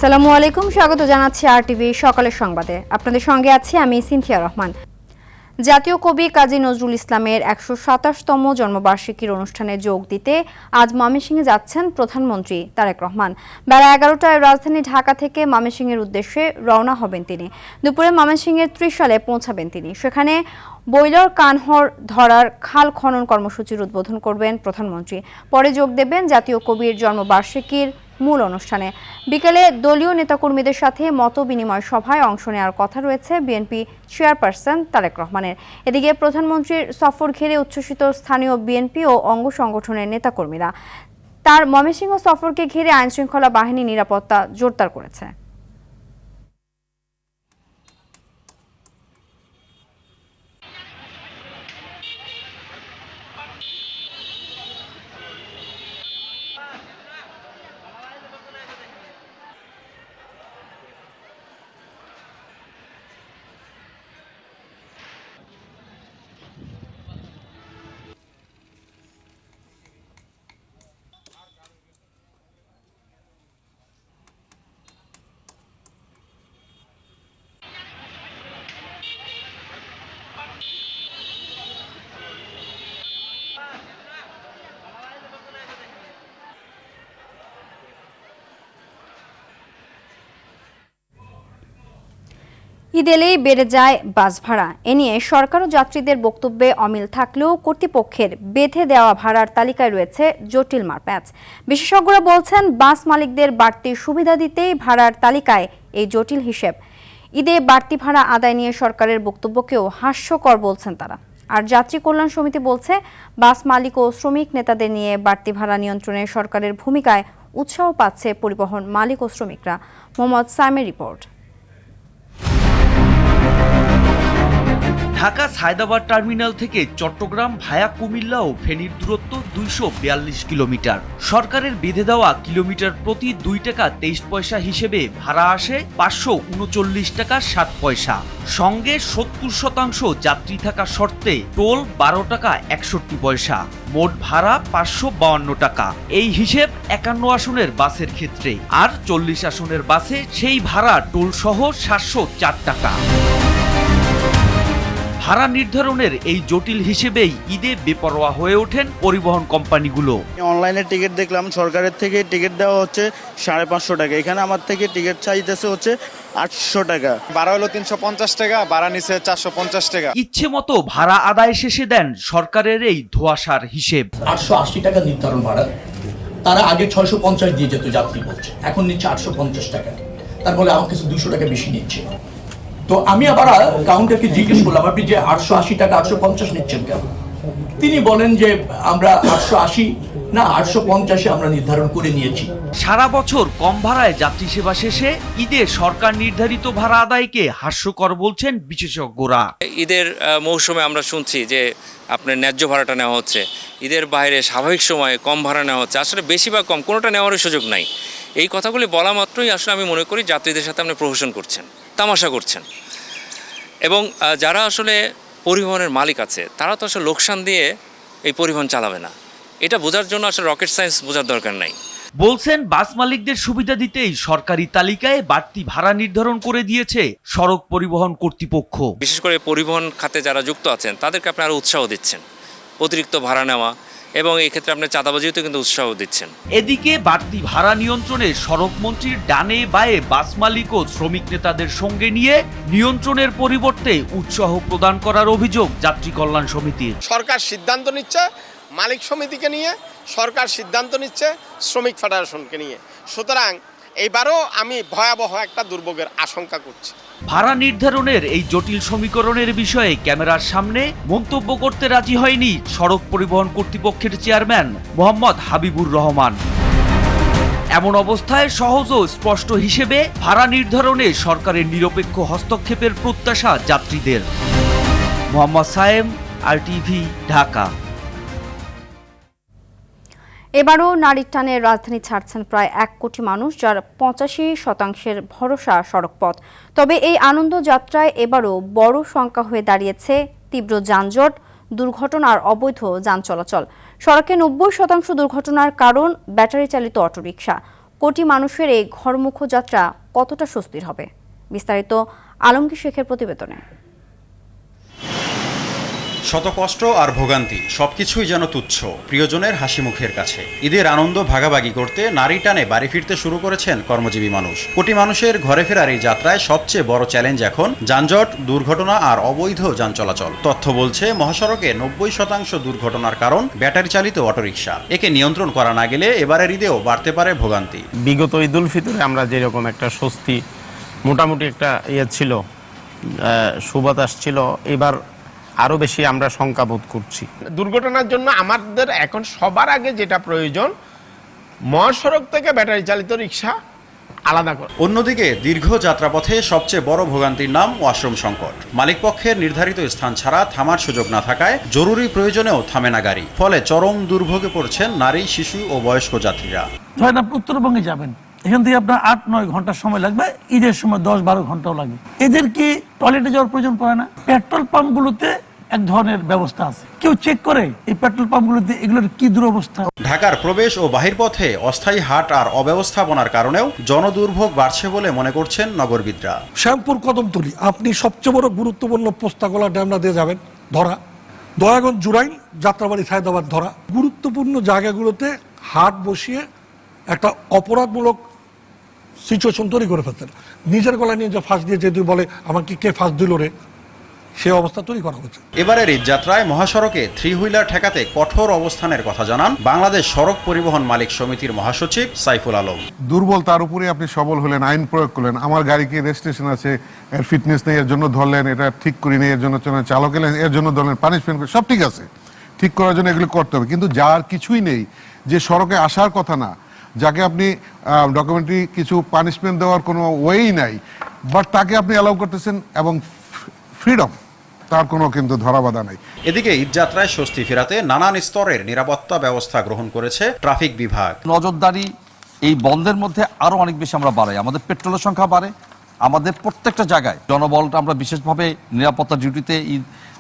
আসসালামু আলাইকুম, স্বাগত জানাচ্ছি আরটিভি সকালের সংবাদে। আপনাদের সঙ্গে আছি আমি সিনথিয়া রহমান। জাতীয় কবি কাজী নজরুল ইসলামের ১২৭তম জন্মবার্ষিকীর অনুষ্ঠানে যোগ দিতে আজ ময়মনসিংহে যাচ্ছেন প্রধানমন্ত্রী তারেক রহমান। বেলা ১১টায় রাজধানী ঢাকা থেকে ময়মনসিংহের উদ্দেশ্যে রওনা হবেন তিনি। দুপুরে ময়মনসিংহের ত্রিশালে পৌঁছাবেন তিনি। সেখানে বৈলর কানহর ধরার খাল খনন কর্মসূচির উদ্বোধন করবেন প্রধানমন্ত্রী। পরে যোগ দেবেন জাতীয় কবির জন্মবার্ষিকীর মূল অনুষ্ঠানে। বিকেলে দলীয় নেতাকর্মীদের সাথে মত বিনিময় সভায় অংশ নেওয়ার কথা রয়েছে বিএনপি চেয়ারপারসন তারেক রহমানের। এদিকে প্রধানমন্ত্রীর সফর ঘিরে উচ্ছ্বসিত স্থানীয় বিএনপি ও অঙ্গ সংগঠনের নেতাকর্মীরা। তার ময়মনসিংহ সফরকে ঘিরে আইনশৃঙ্খলা বাহিনী নিরাপত্তা জোরদার করেছে। ঈদ এলেই বেড়ে যায় বাস ভাড়া। এ নিয়ে সরকার ও যাত্রীদের বক্তব্যে অমিল থাকলেও কর্তৃপক্ষের বেঁধে দেওয়া ভাড়ার তালিকায় রয়েছে জটিল মারপ্যাঁচ। বিশেষজ্ঞরা বলছেন, বাস মালিকদের বাড়তি সুবিধা দিতেই ভাড়ার তালিকায় এই জটিল হিসেব। ঈদে বাড়তি ভাড়া আদায় নিয়ে সরকারের বক্তব্যকেও হাস্যকর বলছেন তারা। আর যাত্রী কল্যাণ সমিতি বলছে, বাস মালিক ও শ্রমিক নেতাদের নিয়ে বাড়তি ভাড়া নিয়ন্ত্রণে সরকারের ভূমিকায় উৎসাহ পাচ্ছে পরিবহন মালিক ও শ্রমিকরা। মোহাম্মদ সাইমের রিপোর্ট। ঢাকা সায়দাবাদ টার্মিনাল থেকে চট্টগ্রাম ভায়া কুমিল্লা ও ফেনীর দূরত্ব ২৪২ কিলোমিটার। সরকারের বেঁধে দেওয়া কিলোমিটার প্রতি ২ টাকা ২৩ পয়সা হিসেবে ভাড়া আসে ৫৩৯ টাকা ৬০ পয়সা। সঙ্গে ৭০% যাত্রী থাকা শর্তে টোল ১২ টাকা ৬১ পয়সা। মোট ভাড়া ৫৫২ টাকা। এই হিসেব ৫১ আসনের বাসের ক্ষেত্রে। আর ৪০ আসনের বাসে সেই ভাড়া টোল সহ ৭০৪ টাকা। ভাড়া নির্ধারণের এই জটিল হিসেবেই ঈদে বেপরোয়া হয়ে ওঠেন পরিবহন কোম্পানিগুলো। অনলাইনে টিকিট দেখলাম, সরকারের থেকে টিকিট দেওয়া হচ্ছে ৫৫০ টাকা, এখানে আমার থেকে টিকিট চাইতেছে হচ্ছে ৮০০ টাকা। ভাড়া হলো ৩৫০ টাকা, ভাড়া নিচে ৪৫০ টাকা। ইচ্ছে মতো ভাড়া আদায় শেষে দেন সরকারের এই ধোঁয়াশার হিসেব। ৮৮০ টাকা নির্ধারণ ভাড়া, তারা আগে ৬৫০ দিয়ে যেত যাত্রী বলছে, এখন নিচ্ছে ৮৫০ টাকা। তার ফলে আমার কাছে ২০০ টাকা বেশি নিচ্ছে। তো আমি আবার কাউন্টারকে জিজ্ঞেস করলাম, আপনি যে ৮৮০ টাকা ৮৫০ নিচ্ছেন কেন? তিনি বলেন যে আমরা ৮৮০ না ৮৫০ আমরা নির্ধারণ করে নিয়েছি। সারা বছর কম ভাড়ায় যাত্রী সেবা শেষে ঈদে সরকার নির্ধারিত ভাড়া আদায়কে হাস্যকর বলছেন বিশেষজ্ঞরা। ঈদের মৌসুমে আমরা শুনছি যে আপনার ন্যায্য ভাড়াটা নেওয়া হচ্ছে, ঈদের বাইরে স্বাভাবিক সময়ে কম ভাড়া নেওয়া হচ্ছে। আসলে বেশি বা কম কোনোটা নেওয়ারই সুযোগ নাই। এই কথাগুলি বলা মাত্রই আসলে আমি মনে করি যাত্রীদের সাথে আপনি প্রহসন করছেন, তামাশা করছেন। এবং যারা আসলে পরিবহনের মালিক আছে তারা তো আসলে লোকসান দিয়ে এই পরিবহন চালাবে না। এটা বোঝার জন্য আসলে রকেট সায়েন্স বোঝার দরকার নাই। বলছেন, বাস মালিকদের সুবিধা দিতেই সরকারি তালিকায় বাড়তি ভাড়া নির্ধারণ করে দিয়েছে সড়ক পরিবহন কর্তৃপক্ষ। বিশেষ করে পরিবহন খাতে যারা যুক্ত আছেন তাদেরকে আপনি আরও উৎসাহ দিচ্ছেন, অতিরিক্ত ভাড়া নেওয়া, এবং এই ক্ষেত্রে আপনি চাঁদাবাজিতে কিন্তু উৎসাহ দিচ্ছেন। এদিকে বাড়তি ভাড়া নিয়ন্ত্রণে সড়ক মন্ত্রীর ডানে বায়ে বাস মালিক ও শ্রমিক নেতাদের সঙ্গে নিয়ে নিয়ন্ত্রণের পরিবর্তে উৎসাহ প্রদান করার অভিযোগ যাত্রী কল্যাণ সমিতির। সরকার সিদ্ধান্ত নিচ্ছে মালিক সমিতিকে নিয়ে, সরকার সিদ্ধান্ত নিচ্ছে শ্রমিক ফেডারেশনকে নিয়ে। সুতরাং এইবারও আমি ভয়াবহ একটা দুর্ভোগের আশঙ্কা করছি। ভাড়া নির্ধারণের এই জটিল সমীকরণের বিষয়ে ক্যামেরার সামনে মন্তব্য করতে রাজি হয়নি সড়ক পরিবহন কর্তৃপক্ষের চেয়ারম্যান মোহাম্মদ হাবিবুর রহমান। এমন অবস্থায় সহজ ও স্পষ্ট হিসেবে ভাড়া নির্ধারণে সরকারের নিরপেক্ষ হস্তক্ষেপের প্রত্যাশা যাত্রীদের। মোহাম্মদ সায়েম, আরটিভি, ঢাকা। এবারও নারীর টানে রাজধানী ছাড়ছেন প্রায় ১ কোটি মানুষ, যার ৮৫% ভরসা সড়কপথ। তবে এই আনন্দ যাত্রায় এবারও বড় শঙ্কা হয়ে দাঁড়িয়েছে তীব্র যানজট, দুর্ঘটনা আর অবৈধ যান চলাচল। সড়কে ৯০% দুর্ঘটনার কারণ ব্যাটারি চালিত অটোরিকশা। কোটি মানুষের এই ঘরমুখ যাত্রা কতটা স্বস্তির হবে? বিস্তারিত আলমগীর শেখের প্রতিবেদনে। শত কষ্ট আর ভোগান্তি সবকিছুই যেন তুচ্ছ প্রিয়জনের হাসি মুখের কাছে। ঈদের আনন্দ ভাগাভাগি করতে নারী টানে বাড়ি ফিরতে শুরু করেছেন কর্মজীবী মানুষ। কোটি মানুষের ঘরে ফেরার এই যাত্রায় সবচেয়ে বড় চ্যালেঞ্জ এখন যানজট, দুর্ঘটনা আর অবৈধ যান চলাচল। তথ্য বলছে মহাসড়কে 90% দুর্ঘটনার কারণ ব্যাটারি চালিত অটোরিকশা। একে নিয়ন্ত্রণ করা না গেলে এবারের ঈদেও বাড়তে পারে ভোগান্তি। বিগত ঈদ উল ফিতরে আমরা যেরকম একটা স্বস্তি মোটামুটি একটা ছিল, সুবাতাস ছিল, এবার আরো বেশি আমরা শঙ্কা বোধ করছি। দুর্ঘটনার জন্য আমাদের এখন সবার আগে যেটা প্রয়োজন, মহাসড়ক থেকে ব্যাটারি চালিত রিক্সা আলাদা করা। অন্যদিকে দীর্ঘ যাত্রাপথে সবচেয়ে বড় ভোগান্তির নাম ওয়াশরুম সংকট। মালিকপক্ষের নির্ধারিত স্থান ছাড়া থামার সুযোগ না থাকায় জরুরি প্রয়োজনেও থামে না গাড়ি। ফলে চরম দুর্ভোগে পড়ছেন নারী, শিশু ও বয়স্ক যাত্রীরা। ধরেন আপনি উত্তরবঙ্গে যাবেন, এখান থেকে আপনার 8-9 ঘন্টা সময় লাগবে, ঈদের সময় 10-12 ঘন্টাও লাগে। এদের কি টয়লেটে যাওয়ার প্রয়োজন পড়ে না? পেট্রোল পাম্পগুলোতে এক ধরনের ব্যবস্থা আছে, কেউ চেক করে এই পেট্রোল পাম্পগুলোতে এগুলোর কি দুরবস্থা। ঢাকার প্রবেশ ও বাহিরপথে অস্থায়ী হাট আর অব্যবস্থাপনার কারণেও জনদুর্ভোগ বাড়ছে বলে মনে করছেন নগরবিদরা। শ্যামপুর কদমতলী আপনি সবচেয়ে বড় গুরুত্বপূর্ণ পোস্তাগোলা ড্যামরা দিয়ে যাবেন ধরা, দয়াগঞ্জ জুরাইন, যাত্রাবাড়ি সায়দাবাদ ধরা, গুরুত্বপূর্ণ জায়গাগুলোতে হাট বসিয়ে একটা অপরাধমূলক সিচুয়েশন তৈরি করে ফেলতেন। নিজের গলা নিয়ে যে ফাঁস দিয়ে যদি বলে আমাকে কে ফাঁস দিল রে, সে অবস্থা তৈরি করা হচ্ছে। এবারের ঈদ যাত্রায় মহাসড়কে 3 হুইলার ঠেকাতে কঠোর অবস্থানের কথা জানান বাংলাদেশ সড়ক পরিবহন মালিক সমিতির মহাসচিব সাইফুল আলম। দুর্বল তার উপরে আপনি সবল হলেন, আইন প্রয়োগ করলেন। আমার গাড়িকে রেজিস্ট্রেশন আছে, এর ফিটনেস নেই, এর জন্য ধরলেন, এটা ঠিক করি নেই, এর জন্য চালক এলেন, এর জন্য ধরলেন, পানিশমেন্ট, সব ঠিক আছে, ঠিক করার জন্য এগুলো করতে হবে। কিন্তু যার কিছুই নেই, যে সড়কে আসার কথা না, যাকে আপনি ডকুমেন্টারি কিছু পানিশমেন্ট দেওয়ার কোনো ওয়েই নাই, বাট তাকে আপনি অ্যালাউ করতেছেন এবং ফ্রিডম, তার কোনো কিন্তু ধরাবাধা নাই। এদিকে ঈদ যাত্রায় স্বস্তি ফেরাতে নানান স্তরের নিরাপত্তা ব্যবস্থা গ্রহণ করেছে ট্রাফিক বিভাগ। নজরদারি এই বন্ধের মধ্যে আরো অনেক বেশি আমরা বাড়াই, আমাদের পেট্রোলের সংখ্যা বাড়ে, আমাদের প্রত্যেকটা জায়গায় জনবলটা আমরা বিশেষভাবে নিরাপত্তা ডিউটিতে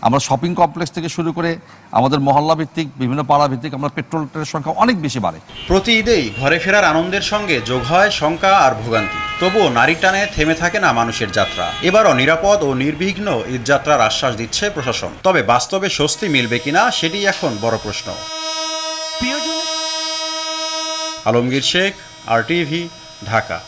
আমরা শপিং কমপ্লেক্স থেকে শুরু করে আমাদের মহল্লা ভিত্তিক বিভিন্ন পাড়া ভিত্তিক আমরা পেট্রোলের সংখ্যা অনেক বেশি বাড়ে। প্রতি ঈদেই ঘরে ফেরার আনন্দের সঙ্গে যোগ হয় শঙ্কা আর ভোগান্তি। তবুও নারী টানে থেমে থাকে না মানুষের যাত্রা। এবারও নিরাপদ ও নির্বিঘ্ন ঈদ যাত্রার আশ্বাস দিচ্ছে প্রশাসন। তবে বাস্তবে স্বস্তি মিলবে কিনা সেটি এখন বড় প্রশ্ন। আলমগীর শেখ, RTV, ঢাকা।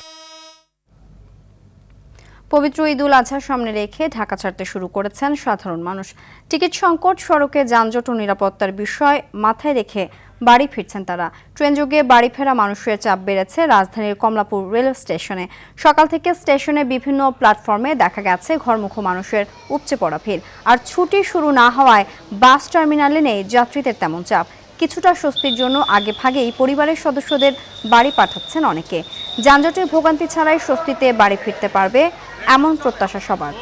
পবিত্র ঈদ উল আজহার সামনে রেখে ঢাকা ছাড়তে শুরু করেছেন সাধারণ মানুষ। টিকিট সংকট, সড়কে যানজট ও নিরাপত্তার বিষয় মাথায় রেখে বাড়ি ফিরছেন তারা। ট্রেনযোগে বাড়ি ফেরা মানুষের চাপ বেড়েছে রাজধানীর কমলাপুর রেল স্টেশনে। সকাল থেকে স্টেশনে বিভিন্ন প্ল্যাটফর্মে দেখা গেছে ঘরমুখ মানুষের উপচে পড়া ভিড়। আর ছুটি শুরু না হওয়ায় বাস টার্মিনালে নেই যাত্রীদের তেমন চাপ। কিছুটা স্বস্তির জন্য আগে ভাগেই পরিবারের সদস্যদের বাড়ি পাঠাচ্ছেন অনেকে। যানজটের ভোগান্তি ছাড়াই স্বস্তিতে বাড়ি ফিরতে পারবে এমন প্রত্যাশা সবার।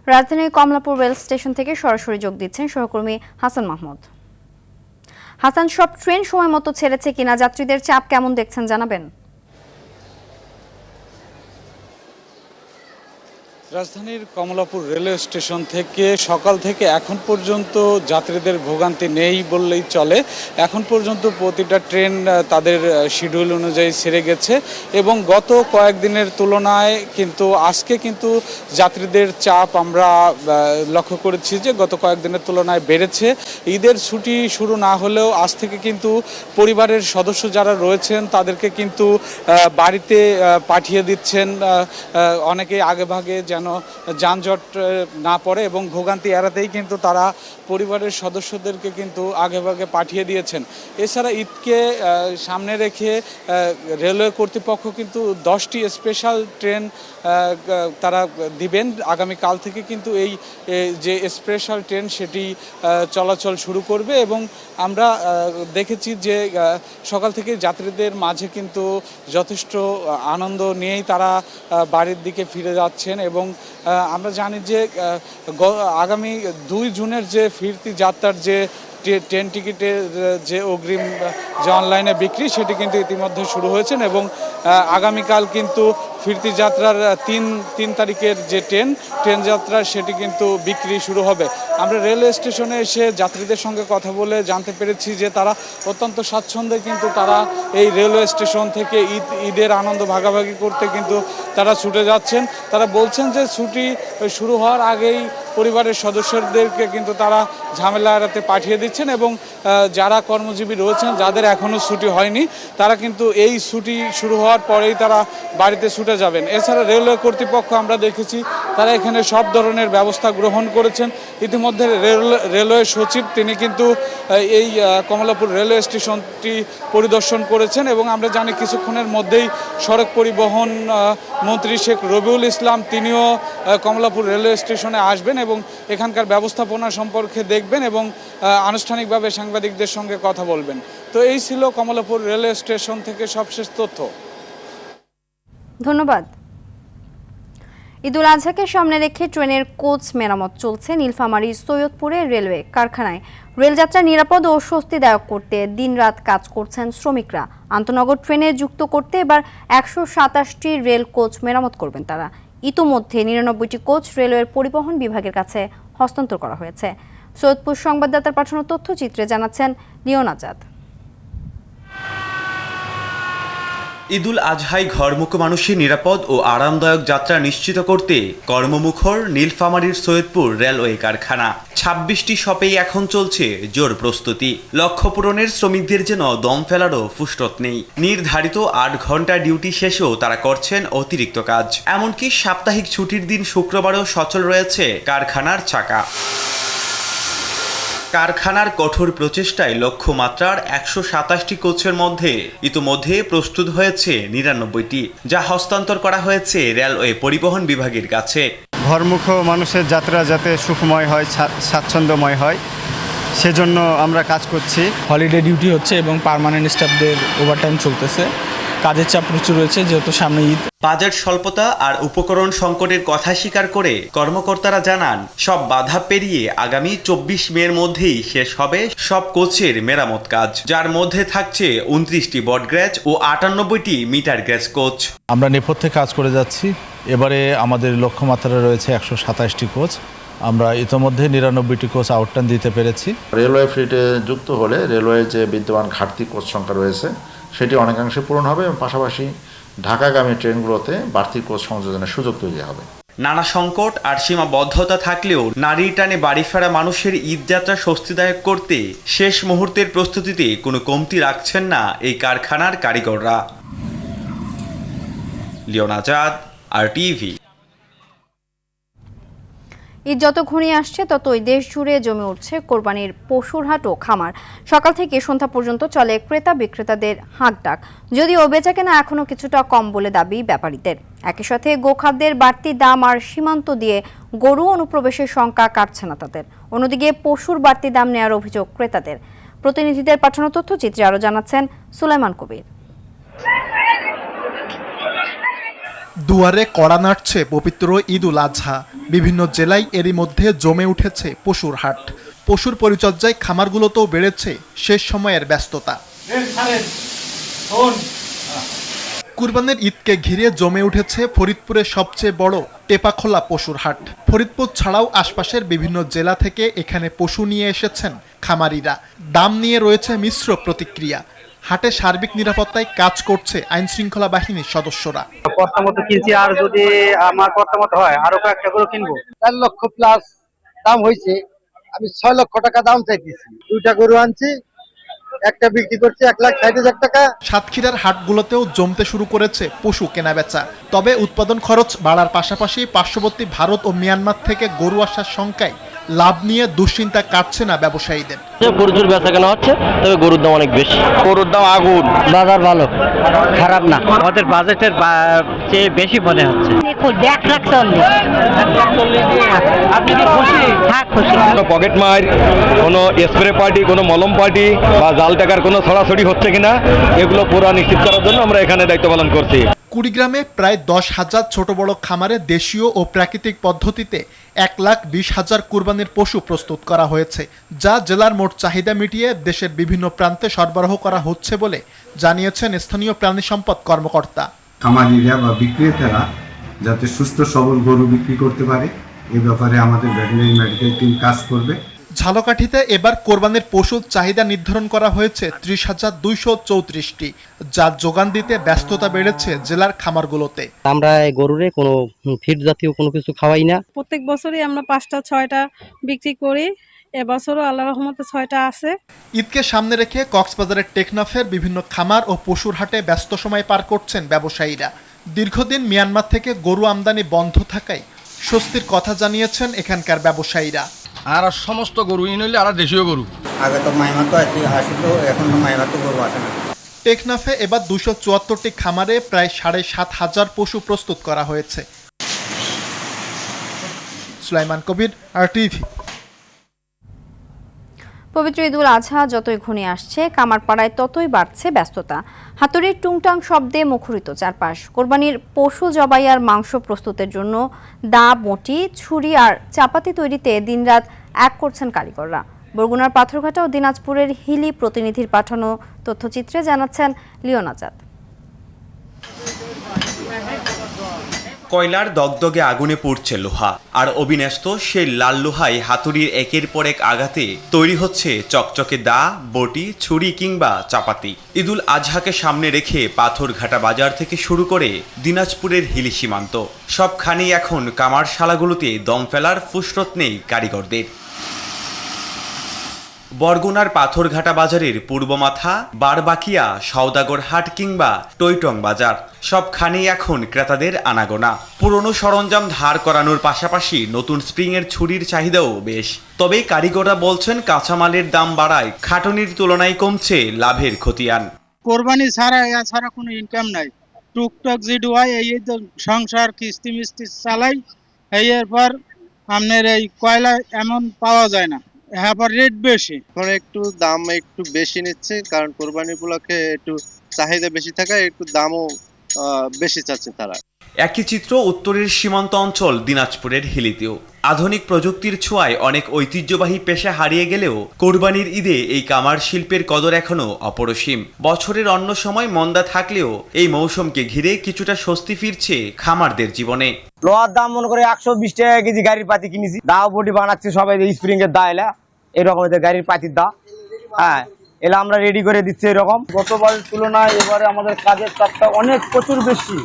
রাজধানীর কমলাপুর রেল স্টেশন থেকে সরাসরি যোগ দিচ্ছেন সহকর্মী হাসান মাহমুদ। হাসান, সব ট্রেন সময় মতো ছেড়েছে কিনা, যাত্রীদের চাপ কেমন দেখছেন জানাবেন? রাজধানীর কমলাপুর রেলওয়ে স্টেশন থেকে সকাল থেকে এখন পর্যন্ত যাত্রীদের ভোগান্তি নেই বললেই চলে। এখন পর্যন্ত প্রতিটা ট্রেন তাদের শিডিউল অনুযায়ী ছেড়ে গেছে এবং গত কয়েকদিনের তুলনায় কিন্তু আজকে কিন্তু যাত্রীদের চাপ আমরা লক্ষ্য করেছি যে গত কয়েকদিনের তুলনায় বেড়েছে। ঈদের ছুটি শুরু না হলেও আজ থেকে কিন্তু পরিবারের সদস্য যারা রয়েছেন তাদেরকে কিন্তু বাড়িতে পাঠিয়ে দিচ্ছেন। অনেকেই আগেভাগে যেন যানজট না পড়ে এবং ভোগান্তি এড়াতেই কিন্তু তারা পরিবারের সদস্যদেরকে কিন্তু আগেভাগে পাঠিয়ে দিয়েছেন। এছাড়া ঈদকে সামনে রেখে রেলওয়ে কর্তৃপক্ষ কিন্তু 10টি স্পেশাল ট্রেন তারা দিবেন। আগামীকাল থেকে কিন্তু এই যে স্পেশাল ট্রেন সেটি চলাচল শুরু করবে এবং আমরা দেখেছি যে সকাল থেকে যাত্রীদের মাঝে কিন্তু যথেষ্ট আনন্দ নিয়েই তারা বাড়ির দিকে ফিরে যাচ্ছেন এবং আমরা জানি যে আগামী 2 জুনের যে ফিরতি যাত্রার যে ট্রেন টিকিটের যে অগ্রিম যে অনলাইনে বিক্রি সেটি কিন্তু ইতিমধ্যে শুরু হয়েছেন এবং আগামীকাল কিন্তু ফিরতি যাত্রার তিন তারিখের যে ট্রেন যাত্রা সেটি কিন্তু বিক্রি শুরু হবে। আমরা রেলওয়ে স্টেশনে এসে যাত্রীদের সঙ্গে কথা বলে জানতে পেরেছি যে তারা অত্যন্ত স্বাচ্ছন্দ্যে কিন্তু তারা এই রেলওয়ে স্টেশন থেকে ঈদের আনন্দ ভাগাভাগি করতে কিন্তু তারা ছুটে যাচ্ছেন। তারা বলছেন যে ছুটি শুরু হওয়ার আগেই পরিবারের সদস্যদেরকে কিন্তু তারা ঝামেলা এড়াতে পাঠিয়ে দিচ্ছেন এবং যারা কর্মজীবী রয়েছেন যাদের এখনও ছুটি হয়নি তারা কিন্তু এই ছুটি শুরু হওয়ার পরেই তারা বাড়িতে ছুটে যাবেন। এছাড়া রেলওয়ে কর্তৃপক্ষ আমরা দেখেছি তারা এখানে সব ধরনের ব্যবস্থা গ্রহণ করেছেন। ইতিমধ্যে রেলওয়ে সচিব তিনি কিন্তু এই কমলাপুর রেলওয়ে স্টেশনটি পরিদর্শন করেছেন এবং আমরা জানি কিছুক্ষণের মধ্যেই সড়ক পরিবহন মন্ত্রী শেখ রবিউল ইসলাম তিনিও কমলাপুর রেলওয়ে স্টেশনে আসবেন এবং এখানকার ব্যবস্থাপনা সম্পর্কে দেখবেন এবং আনুষ্ঠানিকভাবে সাংবাদিকদের সঙ্গে কথা বলবেন। তো এই ছিল কমলাপুর রেলওয়ে স্টেশন থেকে সবশেষ তথ্য। ধন্যবাদ। ঈদুল আজহাকে সামনে রেখে ট্রেনের কোচ মেরামত চলছে নীলফামারীর সৈয়দপুরের রেলওয়ে কারখানায়। রেলযাত্রা নিরাপদ ও স্বস্তিদায়ক করতে দিনরাত কাজ করছেন শ্রমিকরা। আন্তনগর ট্রেনে যুক্ত করতে এবার 127টি রেল কোচ মেরামত করবেন তারা। ইতোমধ্যে 99টি কোচ রেলওয়ের পরিবহন বিভাগের কাছে হস্তান্তর করা হয়েছে। সৈয়দপুর সংবাদদাতার পাঠানো তথ্যচিত্রে জানাচ্ছেন লিওন আজাদ। ঈদুল আজহায় ঘরমুখো মানুষের নিরাপদ ও আরামদায়ক যাত্রা নিশ্চিত করতে কর্মমুখর নীলফামারীর সৈয়দপুর রেলওয়ে কারখানা। 26টি শপেই এখন চলছে জোর প্রস্তুতি। লক্ষ্য পূরণের শ্রমিকদের যেন দম ফেলারও ফুসরত নেই। নির্ধারিত 8 ঘন্টা ডিউটি শেষেও তারা করছেন অতিরিক্ত কাজ। এমনকি সাপ্তাহিক ছুটির দিন শুক্রবারেও সচল রয়েছে কারখানার চাকা। কারখানার কঠোর প্রচেষ্টায় লক্ষ্যমাত্রার 127টি কোচের মধ্যে ইতোমধ্যে প্রস্তুত হয়েছে 99টি, যা হস্তান্তর করা হয়েছে রেলওয়ে পরিবহন বিভাগের কাছে। ঘরমুখো মানুষের যাত্রা যাতে সুখময় হয়, স্বাচ্ছন্দ্যময় হয়, সেজন্য আমরা কাজ করছি। হলিডে ডিউটি হচ্ছে এবং পার্মানেন্ট স্টাফদের ওভারটাইম চলতেছে। কাজের চাপ প্রচুর রয়েছে যেহেতু সামনে ঈদ। বাজেট স্বল্পতা আর উপকরণ সংকটের কথা স্বীকার করে কর্মকর্তারা জানান সব বাধা পেরিয়ে আগামী 24 মের মধ্যেই শেষ হবে সব কোচের মেরামত কাজ, যার মধ্যে থাকছে 29টি বটগ্রেজ ও 98টি মিটার গ্রেজ কোচ। আমরা নেপথ্যে কাজ করে যাচ্ছি। এবারে আমাদের লক্ষ্যমাত্রা রয়েছে 127টি কোচ। আমরা ইতোমধ্যে 99টি কোচ আউটটার্ন দিতে পেরেছি। রেলওয়ে ফ্লিটে যুক্ত হলে রেলওয়ে যে বিদ্যমান ঘাটতি কোচ সংখ্যা রয়েছে সেটি অনেকাংশে পূরণ হবে এবং পাশাপাশি ঢাকাগামী ট্রেনগুলোতে বাড়তি কোচ সংযোজনের সুযোগ তৈরি হবে। নানা সংকট আর সীমাবদ্ধতা থাকলেও নারীর টানে বাড়ি ফেরা মানুষের ঈদযাত্রা স্বস্তিদায়ক করতে শেষ মুহূর্তের প্রস্তুতিতে কোনো কমতি রাখছেন না এই কারখানার কারিগররা। Leone Azad, RTV। ঈদ যত ঘনিয়ে আসছে ততই দেশ জুড়ে জমে উঠছে কোরবানির পশুর হাট ও খামার। সকাল থেকে সন্ধ্যা পর্যন্ত চলে ক্রেতা বিক্রেতাদের হাঁকডাক। যদিও বেচাকেনা এখনও কিছুটা কম বলে দাবি ব্যাপারীদের। একই সাথে গোখাদ্যের বাড়তি দাম আর সীমান্ত দিয়ে গরু অনুপ্রবেশের শঙ্কা কাটছে না তাদের। অন্যদিকে পশুর বাড়তি দাম নেওয়ার অভিযোগ ক্রেতাদের। প্রতিনিধিদের পাঠানো তথ্যচিত্রে আরও জানাচ্ছেন সুলাইমান কবির। দুয়ারে কড়া নাড়ছে পবিত্র ঈদুল আজহা। বিভিন্ন জেলায় এরই মধ্যে জমে উঠেছে পশুর হাট। পশুর পরিচর্যায় খামারগুলোতেও বেড়েছে শেষ সময়ের ব্যস্ততা। কুরবানির ঈদকে ঘিরে জমে উঠেছে ফরিদপুরের সবচেয়ে বড় টেপাখোলা পশুর হাট। ফরিদপুর ছাড়াও আশপাশের বিভিন্ন জেলা থেকে এখানে পশু নিয়ে এসেছেন খামারিরা। দাম নিয়ে রয়েছে মিশ্র প্রতিক্রিয়া। হাটে সার্বিক নিরাপত্তায় কাজ করছে আইন শৃঙ্খলা বাহিনীর সদস্যরা। প্রথমত কিনছি, আর যদি আমার প্রথমত হয় আরো কয়েকটা করে কিনবো। 4 লক্ষ প্লাস দাম হয়েছে, আমি 6 লক্ষ টাকা দাম চাইতেছি। 2টা গরু আনছি, একটা বিক্রি করছি 1,60,000 টাকা। সাতক্ষীরার হাটগুলোতেও জমতে শুরু করেছে পশু কেনাবেচা। তবে উৎপাদন খরচ বাড়ার পাশাপাশি পার্শ্ববর্তী ভারত ও মিয়ানমার থেকে গরু আসার শঙ্কায় লাভ নিয়ে দুশ্চিন্তা কাটছে না ব্যবসায়ীদের। প্রচুর বেচা কেনা হচ্ছে, তবে গরুর দাম অনেক বেশি। গরুর দাম আগুন, বাজার ভালো, খারাপ না। আমাদের বাজেটের চেয়ে বেশি মনে হচ্ছে। আপনি কি খুশি? হ্যাঁ খুশি। কোনো পকেট মার, কোনো স্প্রে পার্টি, কোনো মলম পার্টি বা জাল টাকার কোনো ছড়াছড়ি হচ্ছে কিনা, এগুলো পুরো নিশ্চিত করার জন্য আমরা এখানে দায়িত্ব পালন করছি। কুড়িগ্রামে প্রায় 10,000 ছোট বড় খামারে দেশীয় ও প্রাকৃতিক পদ্ধতিতে 1,20,000 কুরবানির পশু প্রস্তুত করা হয়েছে, যা জেলার মোট চাহিদা মিটিয়ে দেশের বিভিন্ন প্রান্তে সরবরাহ করা হচ্ছে বলে জানিয়েছেন স্থানীয় প্রাণী সম্পদ কর্মকর্তা। খামারিরা বা বিক্রেতারা যাতে সুস্থ সবল গরু বিক্রি করতে পারে এ ব্যাপারে আমাদের ভেটেরিনারি মেডিকেল টিম কাজ করবে। ঝালকাঠিতে এবার কোরবানির পশুর চাহিদা নির্ধারণ করা হয়েছে 30,234টি, যা যোগান দিতে ব্যস্ততা বেড়েছে জেলার খামারগুলোতে। আমরা গরুরে কোনো ফিড জাতীয় কোনো কিছু খাওয়াই না। প্রত্যেক বছরই আমরা 5টা-6টা বিক্রি করি, এবছরও আল্লাহর রহমতে 6টা আছে। ঈদকে সামনে রেখে কক্সবাজারের টেকনাফের বিভিন্ন খামার ও পশুর হাটে ব্যস্ত সময় পার করছেন ব্যবসায়ীরা। দীর্ঘদিন মিয়ানমার থেকে গরু আমদানি বন্ধ থাকায় স্বস্তির কথা জানিয়েছেন এখানকার ব্যবসায়ীরা। আর সমস্ত গরু নইলে আর দেশীয় গরু আগে তো মাইমাতো আসিত, এখন তো মাইমাতো গরু আসে না। টেকনাফে এবার 274টি খামারে প্রায় 7,500 পশু প্রস্তুত করা হয়েছে। সুলাইমান কবির, RTV। পবিত্র ঈদুল আজহা যতই ঘনিয়ে আসছে, কামারপাড়ায় ততই বাড়ছে ব্যস্ততা। হাতুড়ির টুংটাং শব্দে মুখরিত চারপাশ। কোরবানির পশু জবাই আর মাংস প্রস্তুতের জন্য দা, বঁটি, ছুরি আর চাপাতি তৈরিতে দিনরাত এক করছেন কারিগররা। বরগুনার পাথরঘাটা ও দিনাজপুরের হিলি প্রতিনিধির পাঠানো তথ্যচিত্রে জানাচ্ছেন লিওন আজাদ। কয়লার দগদগে আগুনে পুড়ছে লোহা, আর অবিন্যস্ত সেই লাল লোহায় হাতুড়ির একের পর এক আঘাতে তৈরি হচ্ছে চকচকে দা, বটি, ছুরি কিংবা চাপাতি। ঈদুল আজহাকে সামনে রেখে পাথরঘাটা বাজার থেকে শুরু করে দিনাজপুরের হিলি সীমান্ত সবখানেই এখন কামারশালাগুলোতে দম ফেলার ফুসরত নেই কারিগরদের। বরগুনার পাথরঘাটা বাজারের পূর্ব মাথা, বারবাকিয়া, সওদাগর হাট কিংবা টৈটং বাজার সবখানেই এখন ক্রেতাদের আনাগোনা। পুরনো সরঞ্জাম ধার করানোর পাশাপাশি নতুন স্প্রিংয়ের ছুরির চাহিদাও বেশ। তবে কারিগররা বলছেন কাঁচামালের দাম বাড়ায় খাটুনির তুলনায় কমছে লাভের খতিয়ান। কোরবানি ছাড়া কোনো ইনকাম নাই, টুকটাক যেটু হয় এই তো সংসার কিস্তি মিস্তি চালাই, এরপর আপনার এই কয়লা এমন পাওয়া যায় না, রেট বেশি। এখন একটু দাম একটু বেশি নিচ্ছে, কারণ কোরবানি উপলক্ষে একটু চাহিদা বেশি থাকায় একটু দামও বেশি চাচ্ছে তারা। একই চিত্র উত্তরের সীমান্ত অঞ্চল দিনাজপুরের হিলিতেও। আধুনিক প্রযুক্তির ছোঁয়ায় অনেক ঐতিহ্যবাহী পেশা হারিয়ে গেলেও কোরবানির ঈদে এই কামার শিল্পের কদর এখনো অপরিসীম। বছরের অন্য সময় মন্দা থাকলেও এই মৌসুমকে ঘিরে কিছুটা স্বস্তি ফিরছে খামারদের জীবনে। লোহার দাম মনে করে 120 টাকা কেজি গাড়ির পাতি কিনেছি, দাও বডি বানাচ্ছে সবাই, স্প্রিং এর দা এলা এরকম গাড়ির পাতির দা, হ্যাঁ এলা আমরা রেডি করে দিচ্ছি এরকম। গতবারের তুলনায় এবারে আমাদের কাজের চাপটা অনেক প্রচুর বেশি।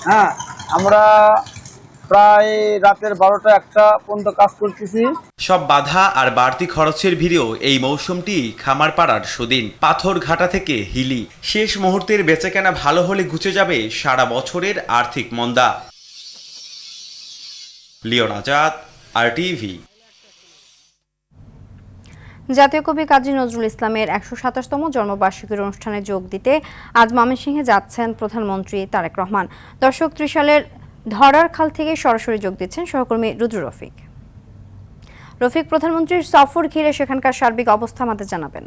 হ্যাঁ, আমরা প্রায় রাতের 12টা-1টা পর্যন্ত কাজ করতেছি। সব বাধা আর বাড়তি খরচের ভিড়েও এই মৌসুমটি খামারপাড়ার সুদিন। পাথরঘাটা থেকে হিলি শেষ মুহূর্তের বেচাকেনা ভালো হলে ঘুচে যাবে সারা বছরের আর্থিক মন্দা। Leon Azad, RTV। জাতীয় কবি কাজী নজরুল ইসলামের 127তম জন্মবার্ষিকীর অনুষ্ঠানে যোগ দিতে আজ ময়মনসিংহে যাচ্ছেন প্রধানমন্ত্রী তারেক রহমান। দর্শক ত্রিশালের ধরার খাল থেকে সরাসরি যোগ দিচ্ছেন সহকর্মী রুদ্র রফিক। রফিক, প্রধানমন্ত্রীর সফর ঘিরে সেখানকার সার্বিক অবস্থা আমাদের জানাবেন।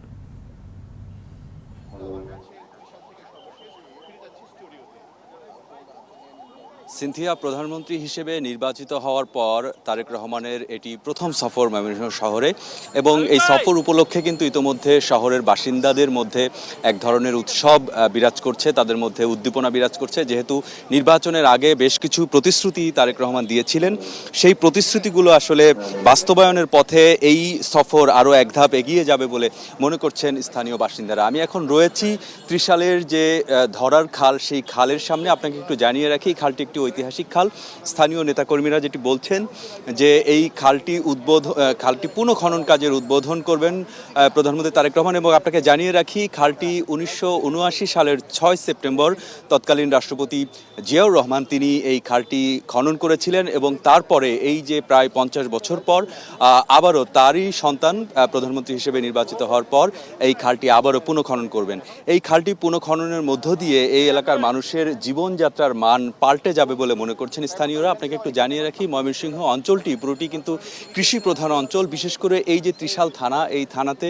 সিনথিয়া, প্রধানমন্ত্রী হিসেবে নির্বাচিত হওয়ার পর তারেক রহমানের এটি প্রথম সফর ময়মনসিংহ শহরে, এবং এই সফর উপলক্ষে কিন্তু ইতোমধ্যে শহরের বাসিন্দাদের মধ্যে এক ধরনের উৎসব বিরাজ করছে, তাদের মধ্যে উদ্দীপনা বিরাজ করছে। যেহেতু নির্বাচনের আগে বেশ কিছু প্রতিশ্রুতি তারেক রহমান দিয়েছিলেন, সেই প্রতিশ্রুতিগুলো আসলে বাস্তবায়নের পথে এই সফর আরও এক ধাপ এগিয়ে যাবে বলে মনে করছেন স্থানীয় বাসিন্দারা। আমি এখন রয়েছি ত্রিশালের যে ধরার খাল, সেই খালের সামনে। আপনাকে একটু জানিয়ে রাখি, এই খালটি একটি ঐতিহাসিক খাল। স্থানীয় নেতাকর্মীরা যেটি বলছেন যে এই খালটি পুনঃখনন কাজের উদ্বোধন করবেন প্রধানমন্ত্রী তারেক রহমান। এবং আপনাকে জানিয়ে রাখি, খালটি 1979 সালের 6 সেপ্টেম্বর তৎকালীন রাষ্ট্রপতি জিয়াউর রহমান তিনি এই খালটি খনন করেছিলেন, এবং তারপরে এই যে প্রায় 50 বছর পর আবারও তারই সন্তান প্রধানমন্ত্রী হিসেবে নির্বাচিত হওয়ার পর এই খালটি আবারও পুনঃখনন করবেন। এই খালটি পুনঃখননের মধ্য দিয়ে এই এলাকার মানুষের জীবনযাত্রার মান পাল্টে যাবে বলে মনে করছেন স্থানীয়রা। আপনাকে একটু জানিয়ে রাখি, ময়মনসিংহ অঞ্চলটি পুরোটি কিন্তু কৃষি প্রধান অঞ্চল। বিশেষ করে এই যে ত্রিশাল থানা, এই থানাতে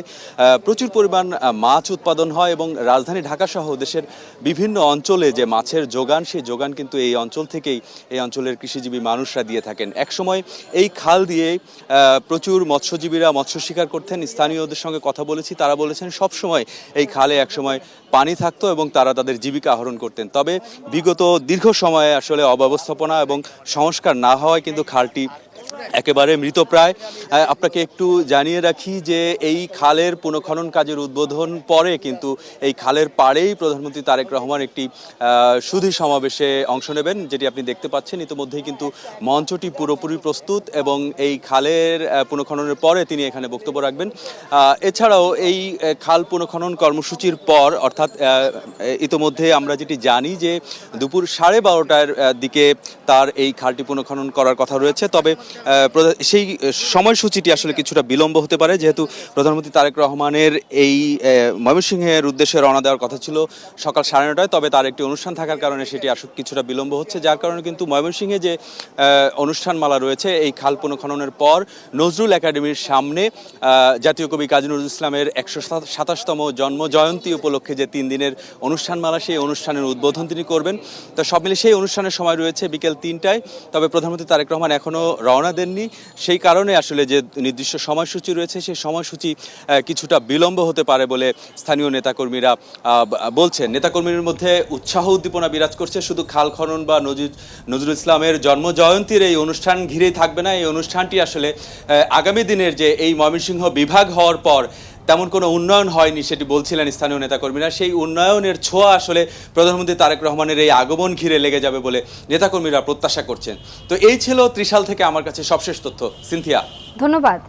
প্রচুর পরিমাণ মাছ উৎপাদন হয় এবং রাজধানী ঢাকা সহ দেশের বিভিন্ন অঞ্চলে যে মাছের যোগান, সেই যোগান কিন্তু এই অঞ্চল থেকেই এই অঞ্চলের কৃষিজীবী মানুষরা দিয়ে থাকেন। একসময় এই খাল দিয়ে প্রচুর মৎস্যজীবীরা মৎস্য শিকার করতেন। স্থানীয়দের সঙ্গে কথা বলেছি, তারা বলেছেন সবসময় এই খালে একসময় পানি থাকতো এবং তারা তাদের জীবিকা আহরণ করতেন। তবে বিগত দীর্ঘ সময়ে আসলে অব্যবস্থাপনা এবং সংস্কার না হওয়ায় কিন্তু খালটি একেবারে মৃতপ্রায়। আপনাকে একটু জানিয়ে রাখি যে এই খালের পুনঃখনন কাজের উদ্বোধন পরে কিন্তু এই খালের পাড়েই প্রধানমন্ত্রী তারেক রহমান একটি সুধী সমাবেশে অংশ নেবেন, যেটি আপনি দেখতে পাচ্ছেন। ইতিমধ্যেই কিন্তু মঞ্চটি পুরোপুরি প্রস্তুত এবং এই খালের পুনঃখননের পরে তিনি এখানে বক্তব্য রাখবেন। এছাড়াও এই খাল পুনঃখনন কর্মসূচির পর, অর্থাৎ ইতিমধ্যে আমরা যেটি জানি যে দুপুর 12:30টার দিকে তার এই খালটি পুনঃখনন করার কথা রয়েছে। তবে সেই সময়সূচিটি আসলে কিছুটা বিলম্ব হতে পারে, যেহেতু প্রধানমন্ত্রী তারেক রহমানের এই ময়মনসিংহের উদ্দেশ্যে রওনা দেওয়ার কথা ছিল সকাল 9:30টায়। তবে তার একটি অনুষ্ঠান থাকার কারণে সেটি আসলে কিছুটা বিলম্ব হচ্ছে, যার কারণে কিন্তু ময়মনসিংহে যে অনুষ্ঠানমালা রয়েছে এই খাল পুনঃখননের পর নজরুল একাডেমির সামনে জাতীয় কবি কাজী নজরুল ইসলামের 127তম জন্ম জয়ন্তী উপলক্ষে যে 3 দিনের অনুষ্ঠানমালা, সেই অনুষ্ঠানের উদ্বোধন তিনি করবেন। তো সব মিলে সেই অনুষ্ঠানের সময় রয়েছে বিকেল 3টায়। তবে প্রধানমন্ত্রী তারেক রহমান এখনও রওনা দেননি, সেই কারণে আসলে যে নির্দিষ্ট সময়সূচি রয়েছে সেই সময়সূচি কিছুটা বিলম্ব হতে পারে বলে স্থানীয় নেতাকর্মীরা বলছেন। নেতাকর্মীর মধ্যে উৎসাহ উদ্দীপনা বিরাজ করছে। শুধু খাল খনন বা নজরুল ইসলামের জন্ম জয়ন্তীর এই অনুষ্ঠান ঘিরেই থাকবে না। এই অনুষ্ঠানটি আসলে আগামী দিনের যে এই ময়মনসিংহ বিভাগ হওয়ার পর তেমন কোনো উন্নয়ন হয়নি সেটি বলছিলেন স্থানীয় নেতাকর্মীরা। সেই উন্নয়নের ছোঁয়া আসলে প্রধানমন্ত্রী তারেক রহমানের এই আগমন ঘিরে লেগে যাবে বলে নেতাকর্মীরা প্রত্যাশা করছেন। তো এই ছিল ত্রিশাল থেকে আমার কাছে সবশেষ তথ্য। সিনথিয়া, ধন্যবাদ।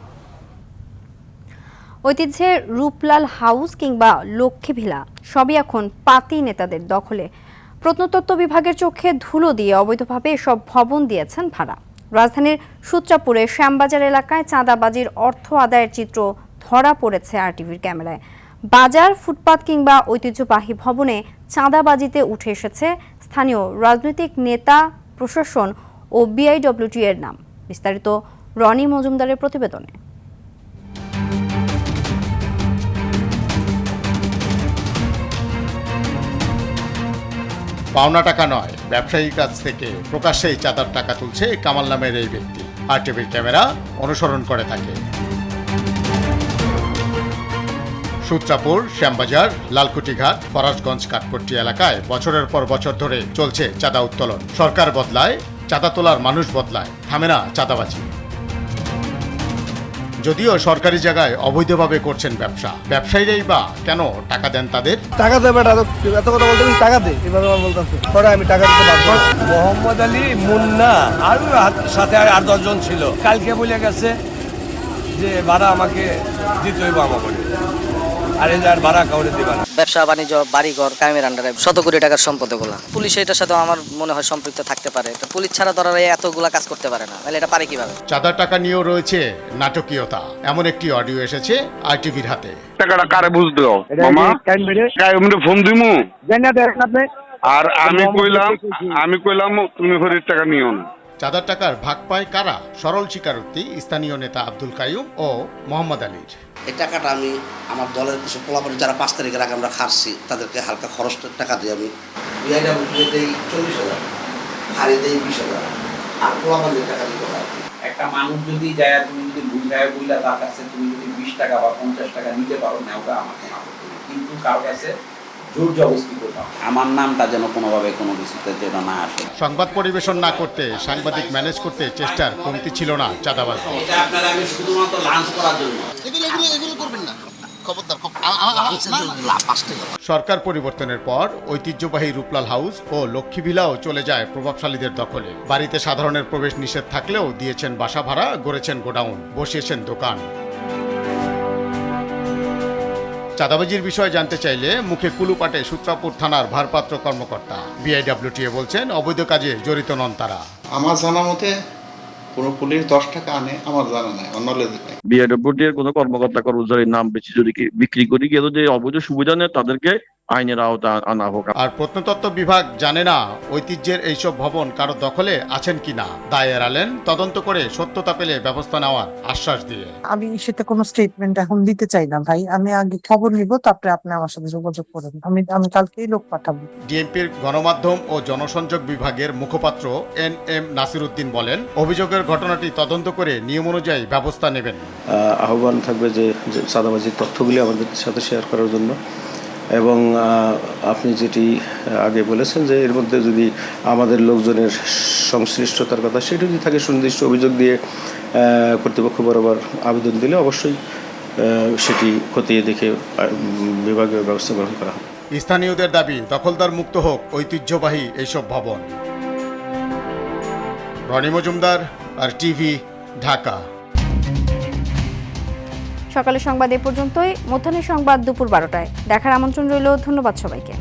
ঐতিহ্যের রূপলাল হাউস কিংবা লক্ষ্মী ভিলা সবই এখন পাতি নেতাদের দখলে। প্রত্নতত্ত্ব বিভাগের চোখে ধুলো দিয়ে অবৈধভাবে এসব ভবন দিয়েছেন ভাড়া। রাজধানীর সূত্রাপুরে শ্যামবাজার এলাকায় চাঁদাবাজির অর্থ আদায়ের চিত্র ধরা পড়েছে আরটিভির ক্যামেরায়। বাজার, ফুটপাত কিংবা ঐতিহ্যবাহী ভবনে চাঁদাবাজিতে উঠে এসেছে স্থানীয় রাজনৈতিক নেতা, প্রশাসন ও বিআইডব্লিউটি এর নাম। বিস্তারিত রনি মজুমদারের প্রতিবেদনে। পাওনা টাকা নয়, ব্যবসায়ীর কাছ থেকে প্রকাশ্যেই চাঁদার টাকা তুলছে কামাল নামের এই ব্যক্তি। আরটিভির ক্যামেরা অনুসরণ করে থাকে। সূত্রাপুর, শ্যামবাজার, লালকুটিঘাট, ফরাজগঞ্জ, কাঠপট্টি এলাকায় বছরের পর বছর ধরে চলছে চাঁদা উত্তোলন। সরকার বদলায়, চাঁদা তোলার মানুষ বদলায়, থামে না চাঁদাবাজি। যদিও সরকারি জায়গায় অবৈধভাবে করছেন ব্যবসা, ব্যবসায়ীরাই বা কেন টাকা দেন তাদের? টাকা দেবে, এত কথা বলতে টাকা দে, এভাবে আমার বলতেছে, পরে আমি টাকা দিতে পারবো। মোহাম্মদ আলী, মুন্না আর সাথে আর 10 জন ছিল। কালকে বলে গেছে যে ভাড়া আমাকে দিতে হইব আমাকে, আর এই আর ভাড়া কাউরে দিবা না। ব্যবসা বাণিজ্য, বাড়িঘর, কায়েমের আন্ডারে শত কোটি টাকার সম্পদ এগুলা। পুলিশ এটার সাথে আমার মনে হয় সম্পৃক্ত থাকতে পারে। পুলিশ ছাড়া ধরা এতগুলা কাজ করতে পারে না, তাহলে এটা পারে কিভাবে? চাঁদার টাকা নিয়েও রয়েছে নাটকীয়তা। এমন একটি অডিও এসেছে আরটিভির হাতে। টাকাটা কারে বুঝলো মামা? ফোন দিমু আর আমি কইলাম তুমি হরির টাকা নিও না। চাঁদার টাকার ভাগ পায় কারা? সরল স্বীকারোক্তি স্থানীয় নেতা আব্দুল কাইয়ুম ও মোহাম্মদ আলীর। এই টাকাটা আমি আমার দলের কিছু পোলাপানি যারা 5 তারিখের আগে আমরা খাচ্ছি তাদেরকে হালকা খরচ টাকা দিই। আমি বিআইডব্লিউতে দেই 40,000, হারি দেই 20,000, আর পোলাপানির টাকা দিতে হয়। একটা মানুষ যদি যায়, তুমি যদি বুঝায় বুঝলা তার কাছে তুমি যদি 20 টাকা বা 50 টাকা নিতে পারো না, ওটা আমাকে আপত্তি নেই। কিন্তু কারো কাছে জোর জবরদস্তি করতাম, আমার নামটা যেন কোনোভাবে কোনো কিছুতে যেন না আসে। সংবাদ পরিবেশন না করতে, সাংবাদিক ম্যানেজ করতে চেষ্টার কমতি ছিল না চাঁদাবাজ। এটা আপনারা আমি শুধুমাত্র লাঞ্চ করার জন্য এগুলো করবেন না, খবরদার। সরকার পরিবর্তনের পর ঐতিহ্যবাহী রূপলাল হাউস ও লক্ষ্মী ভিলাও চলে যায় প্রভাবশালীদের দখলে। বাড়িতে সাধারণের প্রবেশ নিষেধ থাকলেও দিয়েছেন বাসা ভাড়া, গড়েছেন গোডাউন, বসিয়েছেন দোকান। চাঁদাবাজির বিষয়ে জানতে চাইলে মুখে কুলুপাটে সূত্রাপুর থানার ভারপ্রাপ্ত কর্মকর্তা। বিআইডব্লিউটিএ বলছেন অবৈধ কাজে জড়িত নন তারা। আমার জানা মতে কোনো পুলিশ 10 টাকা আনে আমার জানা নাই, অন্য নলেজ নেই। বিআইডব্লিউটির কোনো কর্মকর্তা কর্মচারীর নাম বেশি যদি বিক্রি করি গেল যে অবৈধ সুবিধা নেয় তাদেরকে আইনের আওতা আনা হোক। আর প্রত্নতত্ত্ব বিভাগ জানে না ঐতিহ্যের এইসব ভবন কারো দখলে আছেন কিনা। দায় এড়ালেন, তদন্ত করে সত্যতা পেলে ব্যবস্থা নেওয়ার আশ্বাস দিয়ে। আমি সেটা কোনো স্টেটমেন্ট এখন দিতে চাই না ভাই, আমি আগে খবর নিব, তারপরে আপনি আমার সাথে যোগাযোগ করবেন। আমি কালকেই লোক পাঠাবো। ডিএমপির গণমাধ্যম ও জনসংযোগ বিভাগের মুখপাত্র NM নাসির উদ্দিন বলেন, অভিযোগের ঘটনাটি তদন্ত করে নিয়ম অনুযায়ী ব্যবস্থা নেবেন। আহ্বান থাকবে যে চাঁদাবাজির তথ্যগুলি আমাদের সাথে শেয়ার করার জন্য, এবং আপনি যেটি আগে বলেছেন যে এর মধ্যে যদি আমাদের লোকজনের সংশ্লিষ্টতার কথা সেটি যদি থাকে সুনির্দিষ্ট অভিযোগ দিয়ে কর্তৃপক্ষ বরাবর আবেদন দিলে অবশ্যই সেটি খতিয়ে দেখে বিভাগীয় ব্যবস্থা গ্রহণ করা হবে। স্থানীয়দের দাবি দখলদার মুক্ত হোক ঐতিহ্যবাহী এইসব ভবন। রনি মজুমদার, RTV, ঢাকা। সকালের সংবাদ এ পর্যন্তই। মধ্যাহ্নের সংবাদ দুপুর 12টায় দেখার আমন্ত্রণ রইল। ধন্যবাদ সবাইকে।